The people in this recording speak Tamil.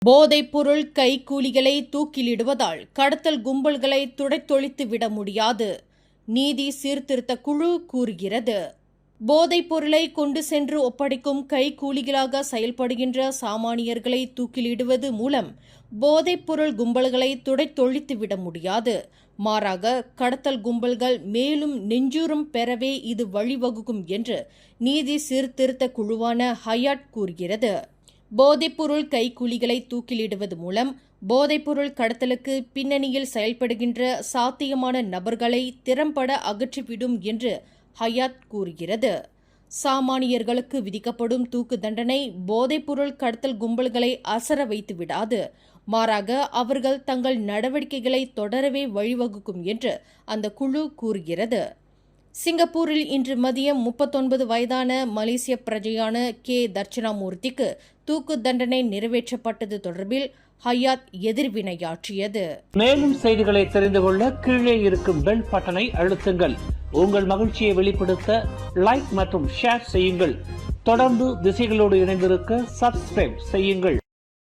போதைப்பொருள் கைக்கூலிகளை தூக்கிலிடுவதால் கடத்தல் கும்பல்களை துடைத்தொழித்து விட முடியாது. நீதி சீர்திருத்த குழு கூறுகிறது. போதைப் பொருளை கொண்டு சென்று ஒப்படைக்கும் கைக்கூலிகளாக செயல்படுகின்ற சாமானியர்களை தூக்கிலிடுவது மூலம் போதைப் பொருள் கும்பல்களை துடைத்தொழித்து விட முடியாது. மாறாக கடத்தல் கும்பல்கள் மேலும் நெஞ்சூரம் பெறவே இது வழிவகுக்கும் என்று நீதி சீர்திருத்த குழுவான ஹயாட் கூறுகிறது. போதைப்பொருள் கைக்கூலிகளை தூக்கிலிடுவது மூலம் போதைப்பொருள் கடத்தலுக்கு பின்னணியில் செயல்படுகின்ற சாத்தியமான நபர்களை திறம்பட அகற்றிவிடும் என்று ஹயாட் கூறுகிறது. சாமானியர்களுக்கு விதிக்கப்படும் தூக்கு தண்டனை போதைப்பொருள் கடத்தல் கும்பல்களை அசர வைத்து விடாது. மாறாக அவர்கள் தங்கள் நடவடிக்கைகளை தொடரவே வழிவகுக்கும் என்று அந்த குழு கூறுகிறது. சிங்கப்பூரில் இன்று மதியம் 39 வயதான மலேசிய பிரஜையான கே தட்சிணாமூர்த்திக்கு தூக்கு தண்டனை நிறைவேற்றப்பட்டது தொடர்பில் ஹயாட் எதிர்வினையாற்றியது. மேலும் செய்திகளை தெரிந்து கொள்ள கீழே இருக்கும் பெல் பட்டனை அழுத்துங்கள். உங்கள் மகிழ்ச்சியை வெளிப்படுத்த லைக் மற்றும் ஷேர் செய்யுங்கள். தொடர்ந்து திசைகளோடு இணைந்திருக்க சப்ஸ்கிரைப் செய்யுங்கள்.